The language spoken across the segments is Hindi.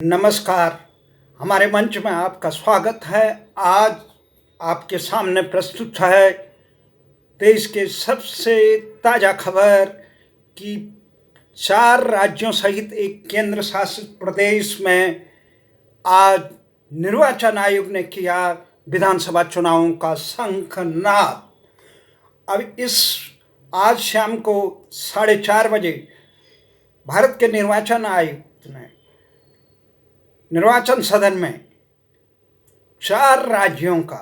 नमस्कार। हमारे मंच में आपका स्वागत है। आज आपके सामने प्रस्तुत है देश के सबसे ताज़ा खबर कि 4 राज्यों सहित एक केंद्र शासित प्रदेश में आज निर्वाचन आयोग ने किया विधानसभा चुनावों का शंखनाद। अब आज शाम को 4:30 बजे भारत के निर्वाचन आयुक्त ने निर्वाचन सदन में 4 राज्यों का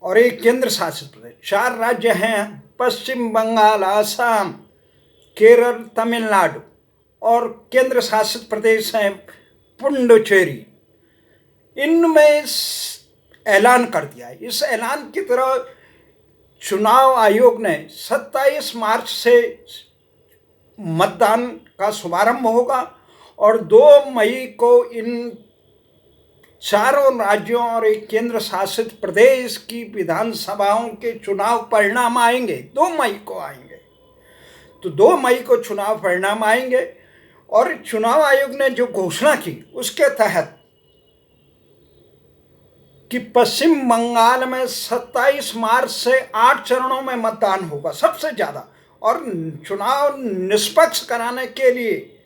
और एक केंद्र शासित प्रदेश, 4 राज्य हैं पश्चिम बंगाल, असम, केरल, तमिलनाडु और केंद्र शासित प्रदेश हैं पुडुचेरी। इनमें ऐलान कर दिया है। इस ऐलान की तरह चुनाव आयोग ने 27 मार्च से मतदान का शुभारंभ होगा और 2 मई को इन 4 राज्यों और एक केंद्र शासित प्रदेश की विधानसभाओं के चुनाव परिणाम आएंगे। 2 मई को आएंगे। तो 2 मई को चुनाव परिणाम आएंगे और चुनाव आयोग ने जो घोषणा की उसके तहत कि पश्चिम बंगाल में 27 मार्च से 8 चरणों में मतदान होगा, सबसे ज़्यादा, और चुनाव निष्पक्ष कराने के लिए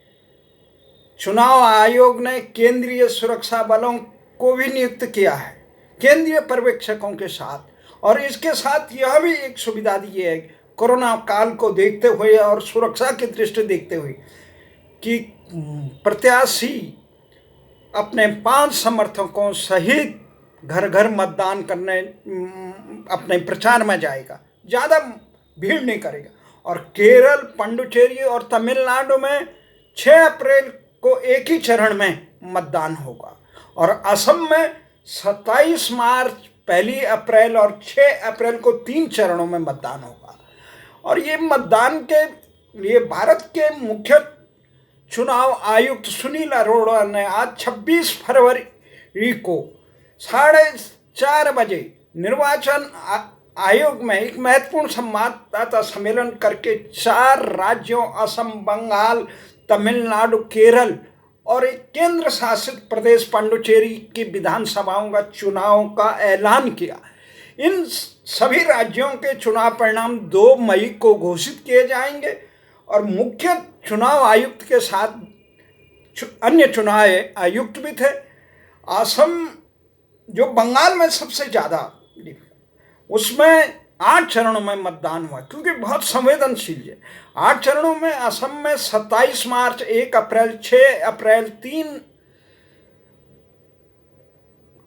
चुनाव आयोग ने केंद्रीय सुरक्षा बलों को भी नियुक्त किया है, केंद्रीय पर्यवेक्षकों के साथ। और इसके साथ यह भी एक सुविधा दी है कोरोना काल को देखते हुए और सुरक्षा की दृष्टि देखते हुए कि प्रत्याशी अपने 5 समर्थकों सहित घर घर मतदान करने अपने प्रचार में जाएगा, ज़्यादा भीड़ नहीं करेगा। और केरल, पुडुचेरी और तमिलनाडु में 6 अप्रैल को एक ही चरण में मतदान होगा और असम में 27 मार्च, 1 अप्रैल और 6 अप्रैल को 3 चरणों में मतदान होगा। और ये मतदान के लिए भारत के मुख्य चुनाव आयुक्त सुनील अरोड़ा ने आज 26 फरवरी को 4:30 बजे निर्वाचन आयोग में एक महत्वपूर्ण संवाददाता सम्मेलन करके 4 राज्यों असम, बंगाल, तमिलनाडु, केरल और एक केंद्र शासित प्रदेश पुडुचेरी की विधानसभाओं का चुनाव का ऐलान किया। इन सभी राज्यों के चुनाव परिणाम 2 मई को घोषित किए जाएंगे और मुख्य चुनाव आयुक्त के साथ अन्य चुनाव आयुक्त भी थे। असम, जो बंगाल में सबसे ज़्यादा, उसमें 8 चरणों में मतदान हुआ क्योंकि बहुत संवेदनशील है। 8 चरणों में असम में 27 मार्च, 1 अप्रैल, 6 अप्रैल, 3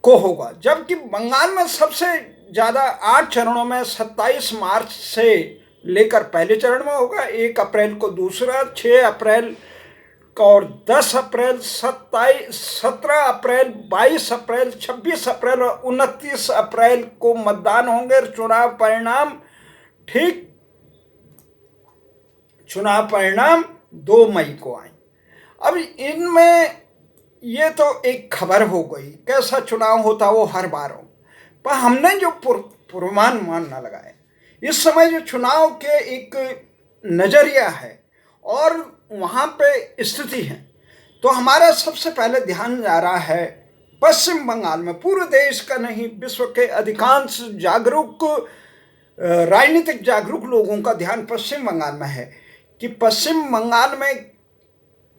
को होगा, जबकि बंगाल में सबसे ज़्यादा 8 चरणों में 27 मार्च से लेकर पहले चरण में होगा, 1 अप्रैल को दूसरा, 6 अप्रैल और 10 अप्रैल, 17 अप्रैल, 22 अप्रैल, 26 अप्रैल और 29 अप्रैल को मतदान होंगे। चुनाव परिणाम 2 मई को आए। अब इनमें ये तो एक खबर हो गई, कैसा चुनाव होता वो हर बार हो, पर हमने जो पूर्वानुमान न लगाए। इस समय जो चुनाव के एक नज़रिया है और वहाँ पे स्थिति है, तो हमारा सबसे पहले ध्यान जा रहा है पश्चिम बंगाल में। पूरे देश का नहीं, विश्व के अधिकांश राजनीतिक जागरूक लोगों का ध्यान पश्चिम बंगाल में है कि पश्चिम बंगाल में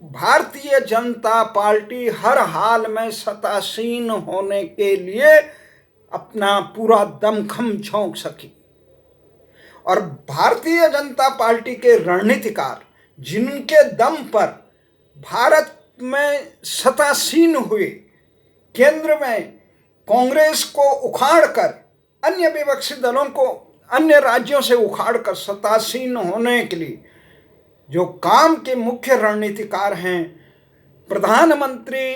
भारतीय जनता पार्टी हर हाल में सत्तासीन होने के लिए अपना पूरा दमखम झोंक सकी। और भारतीय जनता पार्टी के रणनीतिकार जिनके दम पर भारत में सत्तासीन हुए, केंद्र में कांग्रेस को उखाड़कर, अन्य विपक्षी दलों को अन्य राज्यों से उखाड़कर सत्तासीन होने के लिए जो काम के मुख्य रणनीतिकार हैं प्रधानमंत्री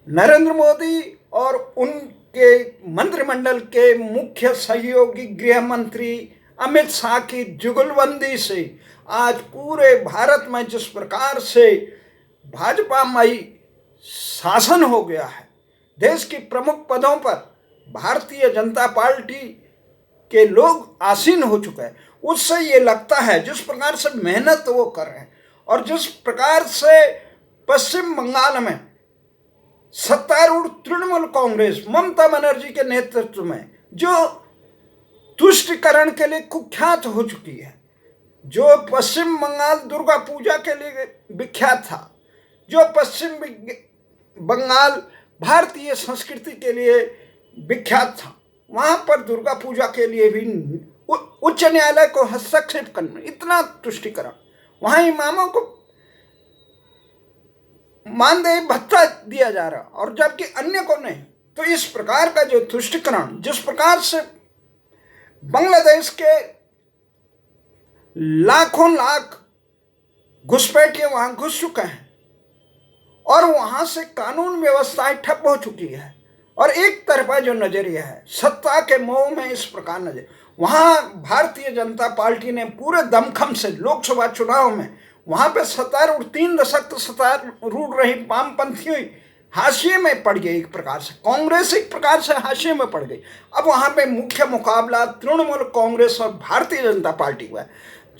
नरेंद्र मोदी और उनके मंत्रिमंडल के मुख्य सहयोगी गृह मंत्री अमित शाह की जुगलबंदी से आज पूरे भारत में जिस प्रकार से भाजपामयी शासन हो गया है, देश की प्रमुख पदों पर भारतीय जनता पार्टी के लोग आसीन हो चुके हैं, उससे ये लगता है जिस प्रकार से मेहनत वो कर रहे हैं और जिस प्रकार से पश्चिम बंगाल में सत्तारूढ़ तृणमूल कांग्रेस ममता बनर्जी के नेतृत्व में जो तुष्टिकरण के लिए कुख्यात हो चुकी है, जो पश्चिम बंगाल दुर्गा पूजा के लिए विख्यात था, जो पश्चिम बंगाल भारतीय संस्कृति के लिए विख्यात था, वहां पर दुर्गा पूजा के लिए भी उच्च न्यायालय को हस्तक्षेप करना, इतना तुष्टिकरण, वहां इमामों को मानदेय भत्ता दिया जा रहा और जबकि अन्य को नहीं। तो इस प्रकार का जो तुष्टिकरण, जिस प्रकार से बांग्लादेश के लाखों लाख घुसपैठिए वहां घुस चुके हैं और वहां से कानून व्यवस्थाएं ठप हो चुकी है और एक तरफा जो नजरिया है सत्ता के मोह में इस प्रकार नजर, वहां भारतीय जनता पार्टी ने पूरे दमखम से लोकसभा चुनाव में वहां पे सत्तारूढ़ 3 दशक तो सत्तारूढ़ रही वामपंथी हाशिए में पड़ गई, एक प्रकार से कांग्रेस एक प्रकार से हाशिए में पड़ गई। अब वहां पे मुख्य मुकाबला तृणमूल कांग्रेस और भारतीय जनता पार्टी हुआ है,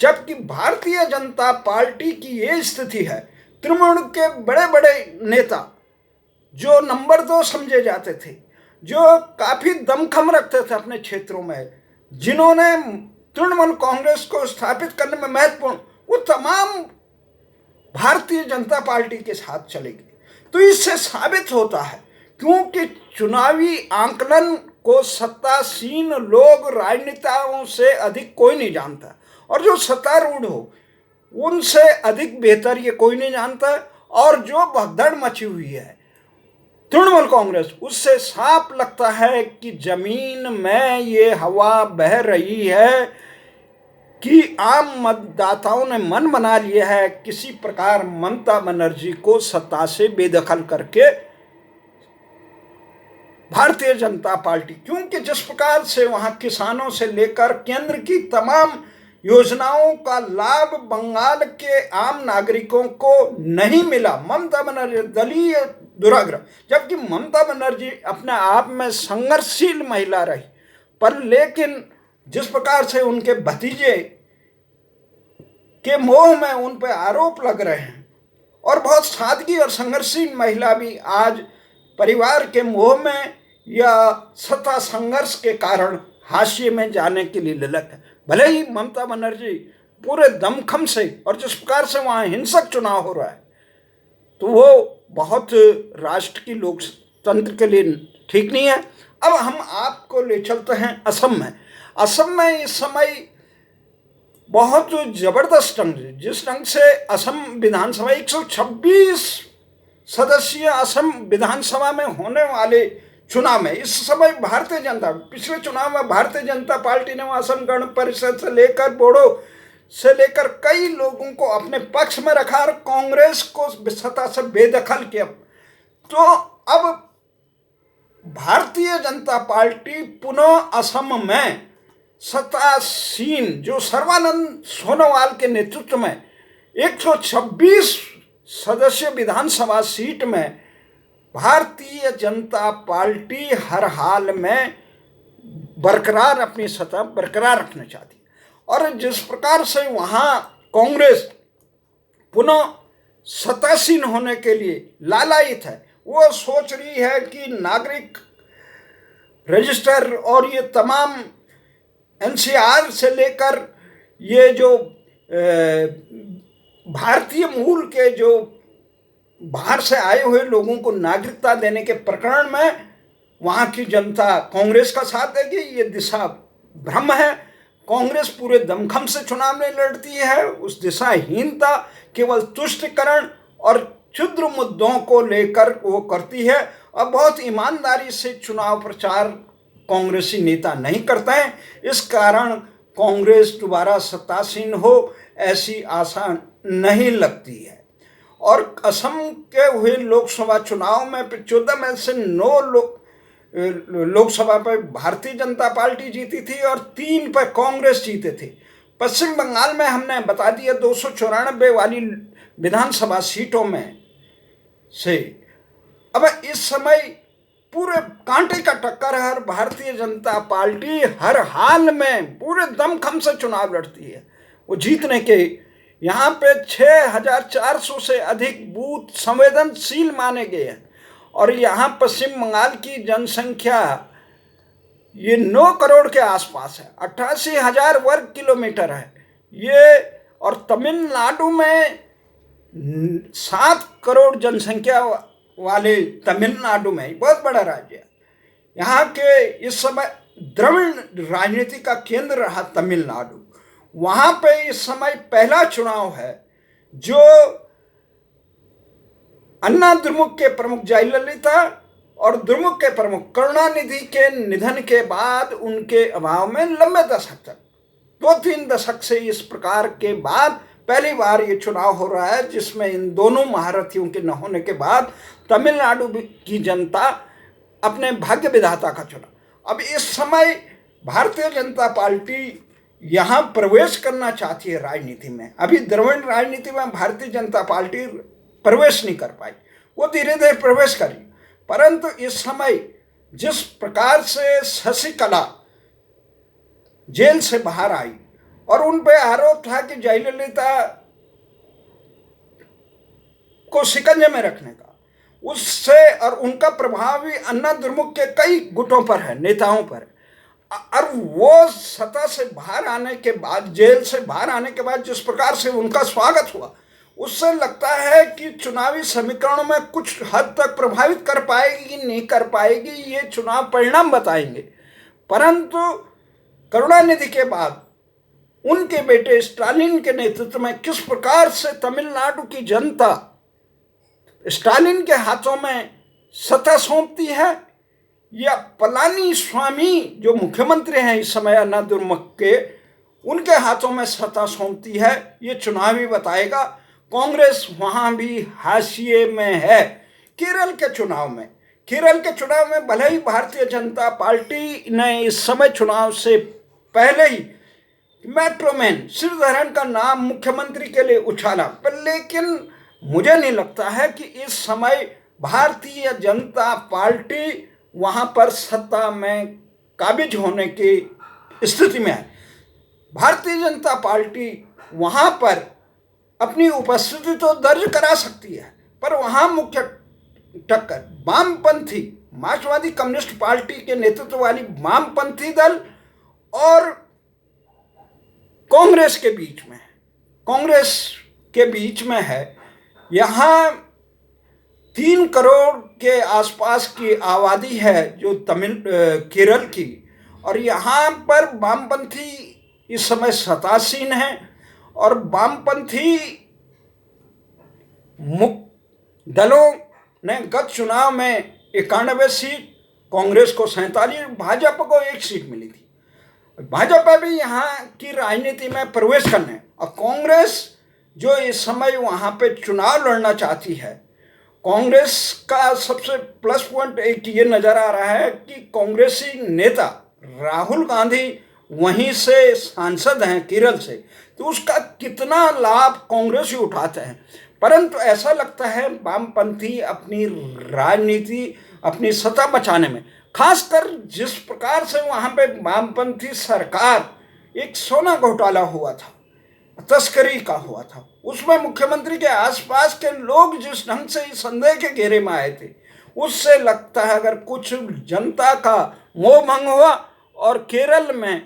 जबकि भारतीय जनता पार्टी की ये स्थिति है, तृणमूल के बड़े बड़े नेता जो नंबर 2 समझे जाते थे, जो काफी दमखम रखते थे अपने क्षेत्रों में, जिन्होंने तृणमूल कांग्रेस को स्थापित करने में महत्वपूर्ण, वो तमाम भारतीय जनता पार्टी के साथ चलेगी। तो इससे साबित होता है, क्योंकि चुनावी आंकलन को सत्तासीन लोग राजनेताओं से अधिक कोई नहीं जानता और जो सत्तारूढ़ हो उनसे अधिक बेहतर ये कोई नहीं जानता, और जो भगदड़ मची हुई है तृणमूल कांग्रेस, उससे साफ लगता है कि जमीन में ये हवा बह रही है कि आम मतदाताओं ने मन बना लिया है किसी प्रकार ममता बनर्जी को सत्ता से बेदखल करके भारतीय जनता पार्टी, क्योंकि जिस प्रकार से वहां किसानों से लेकर केंद्र की तमाम योजनाओं का लाभ बंगाल के आम नागरिकों को नहीं मिला, ममता बनर्जी दलीय दुराग्रह, जबकि ममता बनर्जी अपने आप में संघर्षशील महिला रही, पर लेकिन जिस प्रकार से उनके भतीजे के मोह में उन पर आरोप लग रहे हैं और बहुत सादगी और संघर्षशील महिला भी आज परिवार के मोह में या सत्ता संघर्ष के कारण हाशिए में जाने के लिए ललक है। भले ही ममता बनर्जी पूरे दमखम से, और जिस प्रकार से वहाँ हिंसक चुनाव हो रहा है, तो वो बहुत राष्ट्र की लोकतंत्र के लिए ठीक नहीं है। अब हम आपको ले चलते हैं असम में। असम में इस समय बहुत जबरदस्त ढंग से, जिस ढंग से असम विधानसभा 126 सदस्यीय असम विधानसभा में होने वाले चुनाव में इस समय भारतीय जनता, पिछले चुनाव में भारतीय जनता पार्टी ने असम गण परिषद से लेकर बोडो से लेकर कई लोगों को अपने पक्ष में रखा और कांग्रेस को सत्ता से बेदखल किया। तो अब भारतीय जनता पार्टी पुनः असम में सत्तासीन जो सर्बानंद सोनोवाल के नेतृत्व में 126 सदस्य विधानसभा सीट में भारतीय जनता पार्टी हर हाल में बरकरार अपनी सत्ता बरकरार रखना चाहती है। और जिस प्रकार से वहाँ कांग्रेस पुनः सत्तासीन होने के लिए लालायित है, वो सोच रही है कि नागरिक रजिस्टर और ये तमाम एनसीआर से लेकर ये जो भारतीय मूल के जो बाहर से आए हुए लोगों को नागरिकता देने के प्रकरण में वहाँ की जनता कांग्रेस का साथ देगी, ये दिशा भ्रम है। कांग्रेस पूरे दमखम से चुनाव में लड़ती है, उस दिशाहीनता केवल तुष्टिकरण और क्षुद्र मुद्दों को लेकर वो करती है और बहुत ईमानदारी से चुनाव प्रचार कांग्रेसी नेता नहीं करते हैं। इस कारण कांग्रेस दोबारा सत्तासीन हो ऐसी आशा नहीं लगती है। और असम के हुए लोकसभा चुनाव में 14 में से 9 लोकसभा पर भारतीय जनता पार्टी जीती थी और 3 पर कांग्रेस जीते थे। पश्चिम बंगाल में हमने बता दिया 294 वाली विधानसभा सीटों में से अब इस समय पूरे कांटे का टक्कर है और भारतीय जनता पार्टी हर हाल में पूरे दमखम से चुनाव लड़ती है। वो जीतने के यहाँ पे 6400 से अधिक बूथ संवेदनशील माने गए हैं और यहाँ पश्चिम बंगाल की जनसंख्या ये 9 करोड़ के आसपास है, 88,000 वर्ग किलोमीटर है ये। और तमिलनाडु में 7 करोड़ जनसंख्या वाले तमिलनाडु में बहुत बड़ा राज्य है। यहाँ के इस समय द्रविड़ राजनीति का केंद्र रहा तमिलनाडु। वहाँ पे इस समय पहला चुनाव है जो अन्ना द्रमुक के प्रमुख जयललिता और द्रमुक के प्रमुख करुणानिधि के निधन के बाद उनके अभाव में लंबे दशक तक 2-3 दशक से इस प्रकार के बाद पहली बार ये चुनाव हो रहा है जिसमें इन दोनों महारथियों के न होने के बाद तमिलनाडु की जनता अपने भाग्य विधाता का चुना। अब इस समय भारतीय जनता पार्टी यहाँ प्रवेश करना चाहती है राजनीति में। अभी द्रविड़ राजनीति में भारतीय जनता पार्टी प्रवेश नहीं कर पाई, वो धीरे धीरे प्रवेश करी। परंतु इस समय जिस प्रकार से शशिकला जेल से बाहर आई और उन पे आरोप था कि जयललिता को शिकंजे में रखने का, उससे और उनका प्रभाव भी अन्ना द्रमुक के कई गुटों पर है, नेताओं पर। और वो सत्ता से बाहर आने के बाद, जेल से बाहर आने के बाद जिस प्रकार से उनका स्वागत हुआ, उससे लगता है कि चुनावी समीकरणों में कुछ हद तक प्रभावित कर पाएगी नहीं कर पाएगी, ये चुनाव परिणाम बताएंगे। परंतु करुणानिधि के बाद उनके बेटे स्टालिन के नेतृत्व में किस प्रकार से तमिलनाडु की जनता स्टालिन के हाथों में सत्ता सौंपती है, या पलानी स्वामी जो मुख्यमंत्री हैं इस समय अन्ना द्रमुक के, उनके हाथों में सत्ता सौंपती है, ये चुनाव ही बताएगा। कांग्रेस वहाँ भी हाशिए में है। केरल के चुनाव में भले ही भारतीय जनता पार्टी ने इस समय चुनाव से पहले ही मेट्रोमैन श्रीधरन का नाम मुख्यमंत्री के लिए उछाला, पर लेकिन मुझे नहीं लगता है कि इस समय भारतीय जनता पार्टी वहाँ पर सत्ता में काबिज होने की स्थिति में है। भारतीय जनता पार्टी वहाँ पर अपनी उपस्थिति तो दर्ज करा सकती है, पर वहाँ मुख्य टक्कर वामपंथी मार्क्सवादी कम्युनिस्ट पार्टी के नेतृत्व वाली वामपंथी दल और कांग्रेस के बीच में है। यहाँ 3 करोड़ के आसपास की आबादी है जो केरल की, और यहाँ पर वामपंथी इस समय सत्तासीन है। और वामपंथी मुख्य दलों ने गत चुनाव में 91 सीट, कांग्रेस को 47, भाजपा को 1 सीट मिली थी। भाजपा भी यहाँ की राजनीति में प्रवेश करने, और कांग्रेस जो इस समय वहाँ पे चुनाव लड़ना चाहती है, कांग्रेस का सबसे प्लस पॉइंट एक ये नज़र आ रहा है कि कांग्रेसी नेता राहुल गांधी वहीं से सांसद हैं केरल से, तो उसका कितना लाभ कांग्रेस ही उठाते हैं। परंतु ऐसा लगता है वामपंथी अपनी राजनीति, अपनी सत्ता बचाने में, खासकर जिस प्रकार से वहाँ पे वामपंथी सरकार, एक सोना घोटाला हुआ था, तस्करी का हुआ था, उसमें मुख्यमंत्री के आसपास के लोग जिस ढंग से इस संदेह के घेरे में आए थे, उससे लगता है अगर कुछ जनता का मोह भंग हुआ और केरल में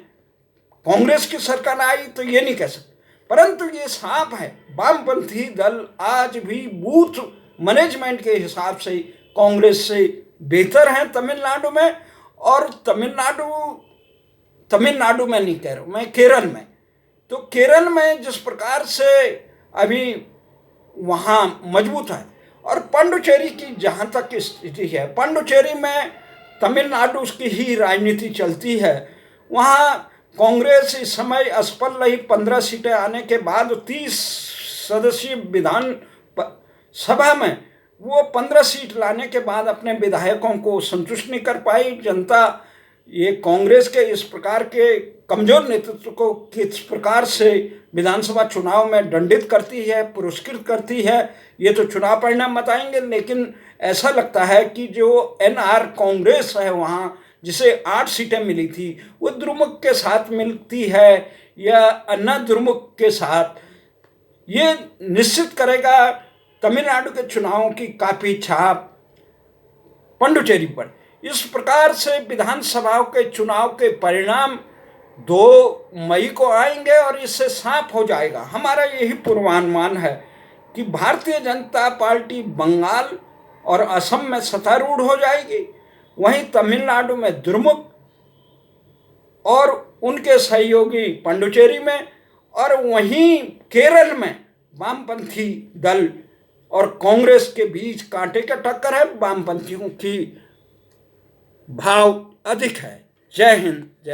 कांग्रेस की सरकार आई तो ये नहीं कह सकते। परंतु ये साफ है वामपंथी दल आज भी बूथ मैनेजमेंट के हिसाब से कांग्रेस से बेहतर हैं तमिलनाडु में। और तमिलनाडु में नहीं कह रहा हूँ मैं, केरल में, तो केरल में जिस प्रकार से अभी वहाँ मजबूत है। और पांडुचेरी की जहाँ तक स्थिति है, पांडुचेरी में तमिलनाडु की ही राजनीति चलती है। वहाँ कांग्रेस इस समय असफल रही, 15 सीटें आने के बाद 30 सदस्यीय विधान सभा में वो 15 सीट लाने के बाद अपने विधायकों को संतुष्ट नहीं कर पाई। जनता ये कांग्रेस के इस प्रकार के कमजोर नेतृत्व को किस प्रकार से विधानसभा चुनाव में दंडित करती है, पुरस्कृत करती है, ये तो चुनाव परिणाम बताएंगे। लेकिन ऐसा लगता है कि जो एनआर कांग्रेस है वहाँ, जिसे 8 सीटें मिली थी, वो द्रमुक के साथ मिलती है या अन्ना द्रमुक के साथ, ये निश्चित करेगा तमिलनाडु के चुनावों की काफ़ी छाप पुडुचेरी पर। इस प्रकार से विधानसभा के चुनाव के परिणाम 2 मई को आएंगे और इससे साफ हो जाएगा। हमारा यही पूर्वानुमान है कि भारतीय जनता पार्टी बंगाल और असम में सत्तारूढ़ हो जाएगी, वहीं तमिलनाडु में द्रमुक और उनके सहयोगी पुडुचेरी में, और वहीं केरल में वामपंथी दल और कांग्रेस के बीच कांटे का टक्कर है। वामपंथियों की भाव अधिक है। जय हिंद। जय